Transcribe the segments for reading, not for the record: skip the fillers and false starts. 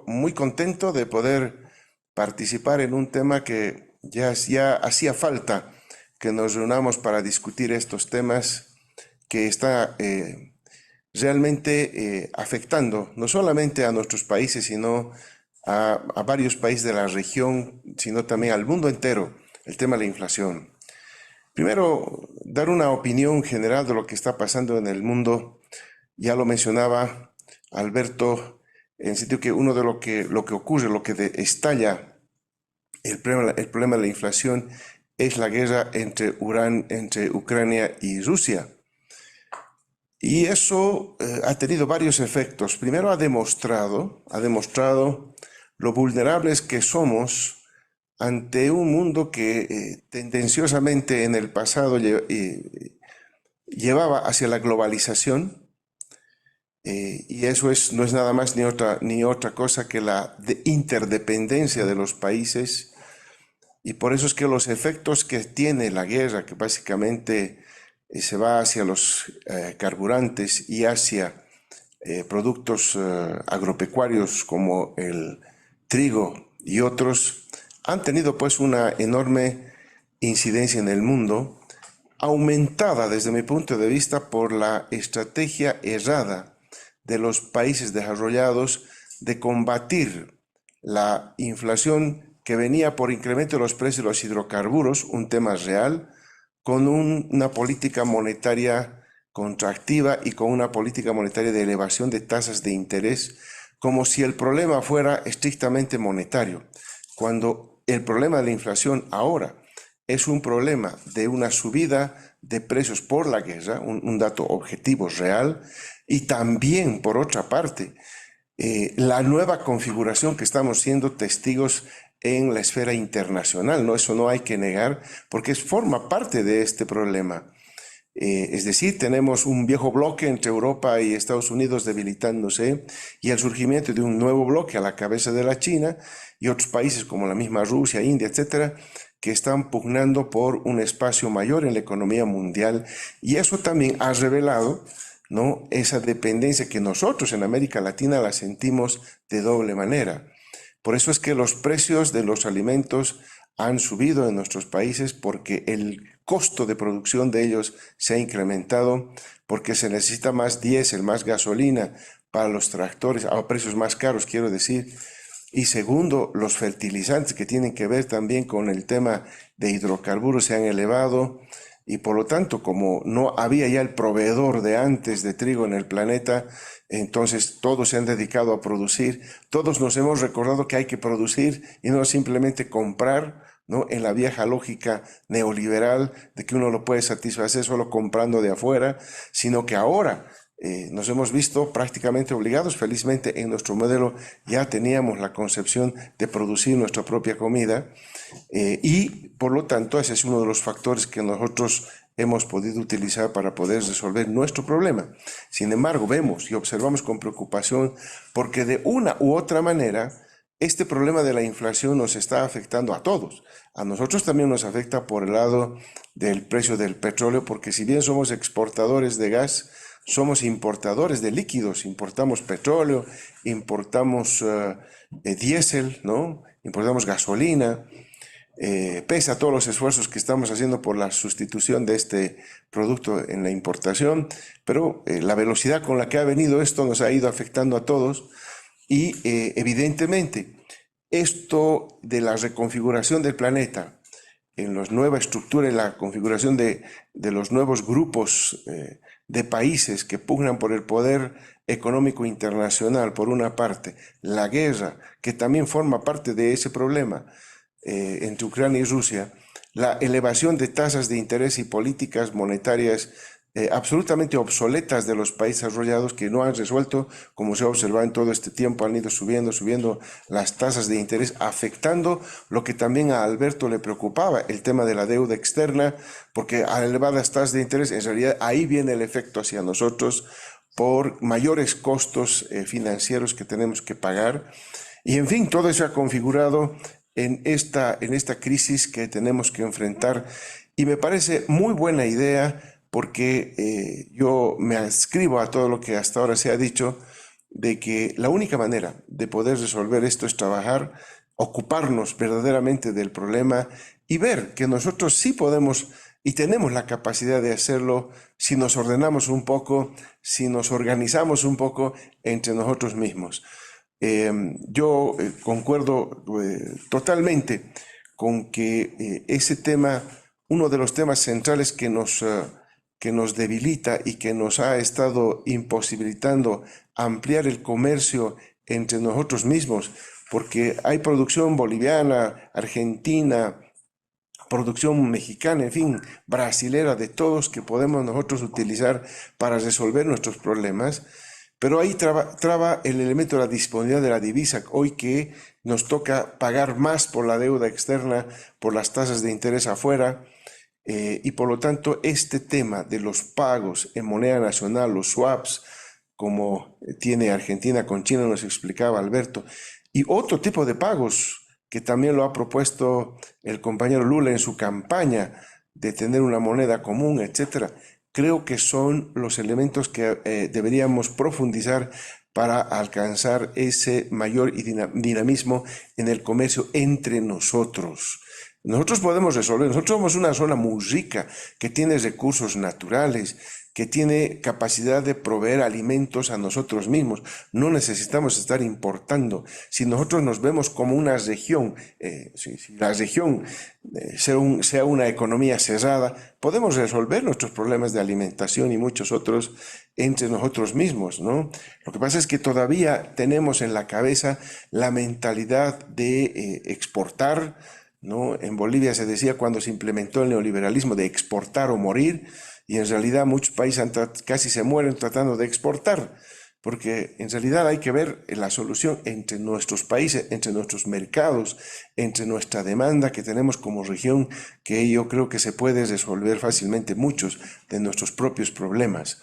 siento muy contento de poder participar en un tema que ya hacía falta que nos reunamos para discutir estos temas que está realmente afectando no solamente a nuestros países, sino a varios países de la región, sino también al mundo entero, el tema de la inflación. Primero, dar una opinión general de lo que está pasando en el mundo. Ya lo mencionaba Alberto, en el sentido que uno de lo que ocurre, estalla el problema de la inflación es la guerra entre Ucrania y Rusia. Y eso ha tenido varios efectos. Primero ha demostrado lo vulnerables que somos ante un mundo que tendenciosamente en el pasado llevaba hacia la globalización, y eso no es nada más ni otra cosa que la interdependencia de los países, y por eso es que los efectos que tiene la guerra, que básicamente se va hacia los carburantes y hacia productos agropecuarios como el trigo y otros, han tenido pues una enorme incidencia en el mundo, aumentada desde mi punto de vista por la estrategia errada de los países desarrollados de combatir la inflación que venía por incremento de los precios de los hidrocarburos, un tema real, con una política monetaria contractiva y con una política monetaria de elevación de tasas de interés, como si el problema fuera estrictamente monetario, cuando el problema de la inflación ahora es un problema de una subida de precios por la guerra, un dato objetivo real, y también, por otra parte, la nueva configuración que estamos siendo testigos en la esfera internacional, ¿no? Eso no hay que negar, porque forma parte de este problema. Es decir, tenemos un viejo bloque entre Europa y Estados Unidos debilitándose y el surgimiento de un nuevo bloque a la cabeza de la China y otros países como la misma Rusia, India, etcétera, que están pugnando por un espacio mayor en la economía mundial, y eso también ha revelado, ¿no?, esa dependencia que nosotros en América Latina la sentimos de doble manera. Por eso es que los precios de los alimentos han subido en nuestros países, porque el costo de producción de ellos se ha incrementado, porque se necesita más diésel, más gasolina para los tractores, a precios más caros, quiero decir. Y segundo, los fertilizantes que tienen que ver también con el tema de hidrocarburos se han elevado, y por lo tanto, como no había ya el proveedor de antes de trigo en el planeta, entonces todos se han dedicado a producir. Todos nos hemos recordado que hay que producir y no simplemente comprar, ¿no?, en la vieja lógica neoliberal de que uno lo puede satisfacer solo comprando de afuera, sino que ahora nos hemos visto prácticamente obligados. Felizmente en nuestro modelo ya teníamos la concepción de producir nuestra propia comida, y por lo tanto ese es uno de los factores que nosotros hemos podido utilizar para poder resolver nuestro problema. Sin embargo, vemos y observamos con preocupación porque de una u otra manera este problema de la inflación nos está afectando a todos. A nosotros también nos afecta por el lado del precio del petróleo, porque si bien somos exportadores de gas, somos importadores de líquidos. Importamos petróleo, importamos diésel, ¿no?, importamos gasolina. Pese a todos los esfuerzos que estamos haciendo por la sustitución de este producto en la importación, pero la velocidad con la que ha venido esto nos ha ido afectando a todos, y evidentemente esto de la reconfiguración del planeta, en la nueva estructura, en la configuración de los nuevos grupos de países que pugnan por el poder económico internacional, por una parte, la guerra, que también forma parte de ese problema, entre Ucrania y Rusia, la elevación de tasas de interés y políticas monetarias absolutamente obsoletas de los países desarrollados, que no han resuelto, como se ha observado en todo este tiempo, han ido subiendo las tasas de interés, afectando lo que también a Alberto le preocupaba, el tema de la deuda externa, porque a elevadas tasas de interés, en realidad ahí viene el efecto hacia nosotros por mayores costos financieros que tenemos que pagar. Y en fin, todo eso ha configurado en esta crisis que tenemos que enfrentar, y me parece muy buena idea, porque yo me adscribo a todo lo que hasta ahora se ha dicho, de que la única manera de poder resolver esto es trabajar, ocuparnos verdaderamente del problema y ver que nosotros sí podemos y tenemos la capacidad de hacerlo si nos ordenamos un poco, si nos organizamos un poco entre nosotros mismos. Yo concuerdo totalmente con que ese tema, uno de los temas centrales que nos debilita y que nos ha estado imposibilitando ampliar el comercio entre nosotros mismos, porque hay producción boliviana, argentina, producción mexicana, en fin, brasilera, de todos que podemos nosotros utilizar para resolver nuestros problemas, pero ahí traba el elemento de la disponibilidad de la divisa, hoy que nos toca pagar más por la deuda externa, por las tasas de interés afuera, y por lo tanto este tema de los pagos en moneda nacional, los swaps, como tiene Argentina con China, nos explicaba Alberto, y otro tipo de pagos que también lo ha propuesto el compañero Lula en su campaña de tener una moneda común, etcétera. Creo que son los elementos que deberíamos profundizar para alcanzar ese mayor dinamismo en el comercio entre nosotros. Nosotros podemos resolver, nosotros somos una zona muy rica que tiene recursos naturales, que tiene capacidad de proveer alimentos a nosotros mismos. No necesitamos estar importando. Si nosotros nos vemos como una región, si la región sea una economía cerrada, podemos resolver nuestros problemas de alimentación y muchos otros entre nosotros mismos, ¿no? Lo que pasa es que todavía tenemos en la cabeza la mentalidad de exportar, ¿no? En Bolivia se decía cuando se implementó el neoliberalismo de exportar o morir, y en realidad muchos países casi se mueren tratando de exportar, porque en realidad hay que ver la solución entre nuestros países, entre nuestros mercados, entre nuestra demanda que tenemos como región, que yo creo que se puede resolver fácilmente muchos de nuestros propios problemas.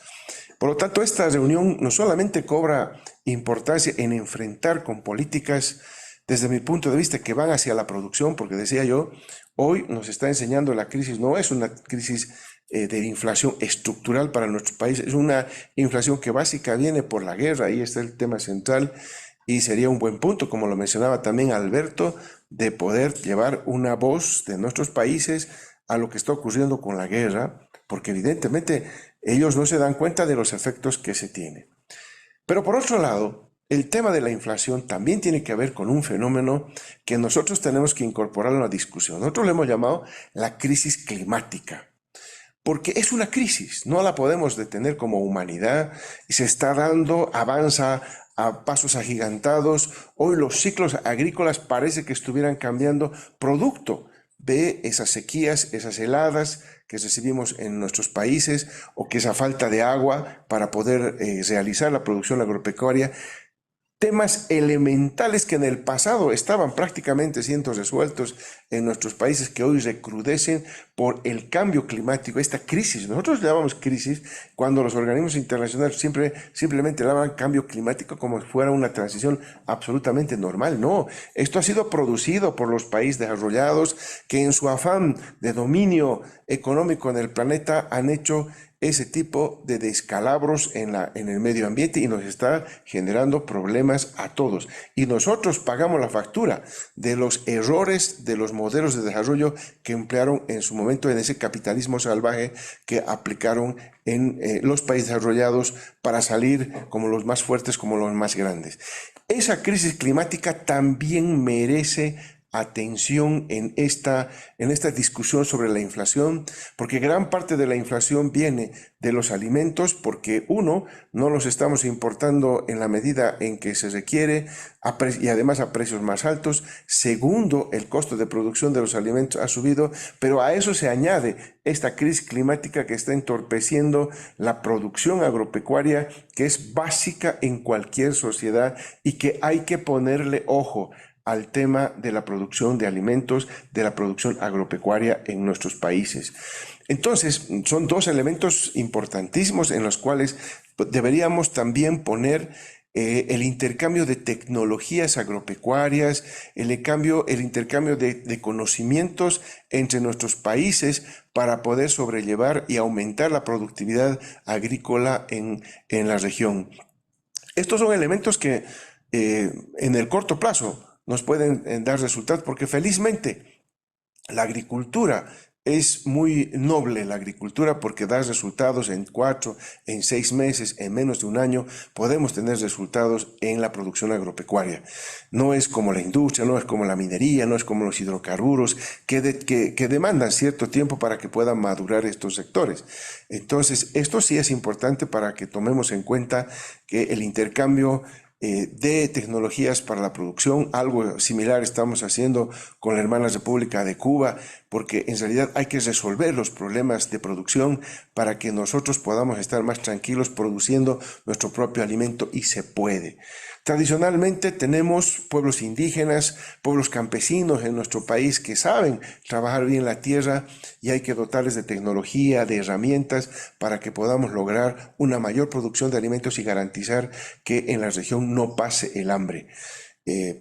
Por lo tanto, esta reunión no solamente cobra importancia en enfrentar con políticas, desde mi punto de vista, que van hacia la producción, porque decía yo, hoy nos está enseñando la crisis, no es una crisis de inflación estructural para nuestro país, es una inflación que básica viene por la guerra, ahí está el tema central, y sería un buen punto, como lo mencionaba también Alberto, de poder llevar una voz de nuestros países a lo que está ocurriendo con la guerra, porque evidentemente ellos no se dan cuenta de los efectos que se tienen. Pero por otro lado, el tema de la inflación también tiene que ver con un fenómeno que nosotros tenemos que incorporar a la discusión. Nosotros le hemos llamado la crisis climática, porque es una crisis, no la podemos detener como humanidad, y se está dando, avanza a pasos agigantados. Hoy los ciclos agrícolas parece que estuvieran cambiando producto de esas sequías, esas heladas que recibimos en nuestros países, o que esa falta de agua para poder realizar la producción agropecuaria. Temas elementales que en el pasado estaban prácticamente siendo resueltos en nuestros países, que hoy recrudecen por el cambio climático, esta crisis. Nosotros le llamamos crisis cuando los organismos internacionales simplemente le llaman cambio climático como si fuera una transición absolutamente normal. No, esto ha sido producido por los países desarrollados que en su afán de dominio económico en el planeta han hecho ese tipo de descalabros en el medio ambiente, y nos está generando problemas a todos. Y nosotros pagamos la factura de los errores de los modelos de desarrollo que emplearon en su momento en ese capitalismo salvaje que aplicaron en los países desarrollados para salir como los más fuertes, como los más grandes. Esa crisis climática también merece atención en esta discusión sobre la inflación, porque gran parte de la inflación viene de los alimentos, porque uno, no los estamos importando en la medida en que se requiere y además a precios más altos. Segundo, el costo de producción de los alimentos ha subido, pero a eso se añade esta crisis climática que está entorpeciendo la producción agropecuaria, que es básica en cualquier sociedad y que hay que ponerle ojo al tema de la producción de alimentos, de la producción agropecuaria en nuestros países. Entonces, son dos elementos importantísimos en los cuales deberíamos también poner el intercambio de tecnologías agropecuarias, el intercambio de conocimientos entre nuestros países para poder sobrellevar y aumentar la productividad agrícola en la región. Estos son elementos que en el corto plazo nos pueden dar resultados, porque felizmente la agricultura es muy noble, la agricultura, porque da resultados en 4, en 6 meses, en menos de un año, podemos tener resultados en la producción agropecuaria. No es como la industria, no es como la minería, no es como los hidrocarburos, que demandan cierto tiempo para que puedan madurar estos sectores. Entonces, esto sí es importante para que tomemos en cuenta que el intercambio de tecnologías para la producción, algo similar estamos haciendo con la hermana República de Cuba, porque en realidad hay que resolver los problemas de producción para que nosotros podamos estar más tranquilos produciendo nuestro propio alimento, y se puede. Tradicionalmente tenemos pueblos indígenas, pueblos campesinos en nuestro país que saben trabajar bien la tierra, y hay que dotarles de tecnología, de herramientas para que podamos lograr una mayor producción de alimentos y garantizar que en la región no pase el hambre.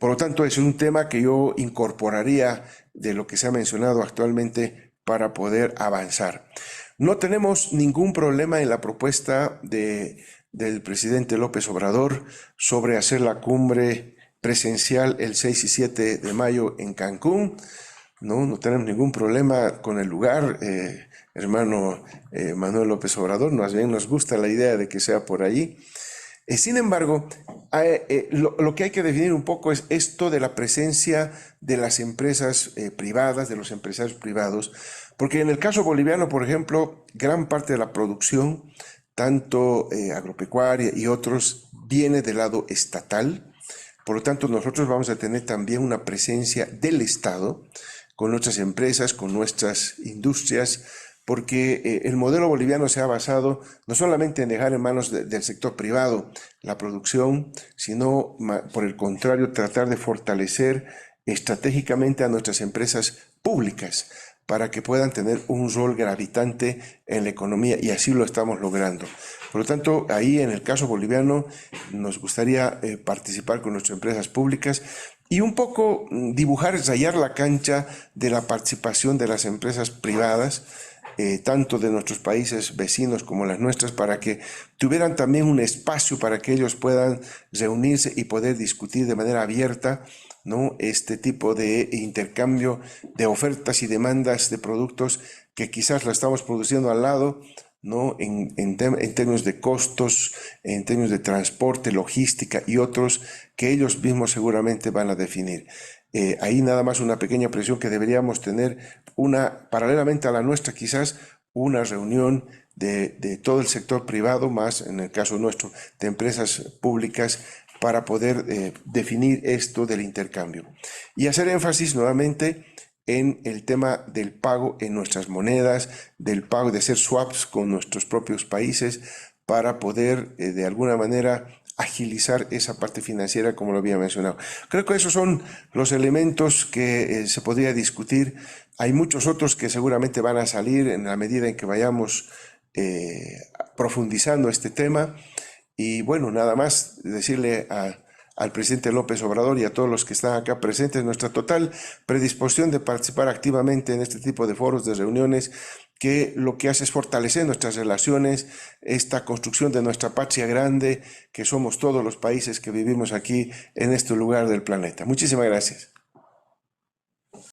Por lo tanto, es un tema que yo incorporaría de lo que se ha mencionado actualmente para poder avanzar. No tenemos ningún problema en la propuesta del presidente López Obrador sobre hacer la cumbre presencial el 6 y 7 de mayo en Cancún. No tenemos ningún problema con el lugar, hermano Manuel López Obrador, más bien nos gusta la idea de que sea por allí. Sin embargo, lo que hay que definir un poco es esto de la presencia de las empresas privadas, de los empresarios privados, porque en el caso boliviano, por ejemplo, gran parte de la producción, tanto agropecuaria y otros, viene del lado estatal. Por lo tanto, nosotros vamos a tener también una presencia del Estado con nuestras empresas, con nuestras industrias, porque el modelo boliviano se ha basado no solamente en dejar en manos del sector privado la producción, sino por el contrario tratar de fortalecer estratégicamente a nuestras empresas públicas para que puedan tener un rol gravitante en la economía, y así lo estamos logrando. Por lo tanto, ahí en el caso boliviano nos gustaría participar con nuestras empresas públicas y un poco dibujar, rayar la cancha de la participación de las empresas privadas, tanto de nuestros países vecinos como las nuestras, para que tuvieran también un espacio para que ellos puedan reunirse y poder discutir de manera abierta, ¿no?, este tipo de intercambio de ofertas y demandas de productos que quizás la estamos produciendo al lado, ¿no?, en términos de costos, en términos de transporte, logística y otros que ellos mismos seguramente van a definir. Ahí nada más una pequeña presión que deberíamos tener, paralelamente a la nuestra quizás, una reunión de todo el sector privado, más en el caso nuestro, de empresas públicas, para poder definir esto del intercambio. Y hacer énfasis nuevamente en el tema del pago en nuestras monedas, del pago de hacer swaps con nuestros propios países, para poder de alguna manera agilizar esa parte financiera, como lo había mencionado. Creo que esos son los elementos que se podría discutir. Hay muchos otros que seguramente van a salir en la medida en que vayamos profundizando este tema. Y bueno, nada más decirle al presidente López Obrador y a todos los que están acá presentes nuestra total predisposición de participar activamente en este tipo de foros, de reuniones, que lo que hace es fortalecer nuestras relaciones, esta construcción de nuestra patria grande, que somos todos los países que vivimos aquí en este lugar del planeta. Muchísimas gracias.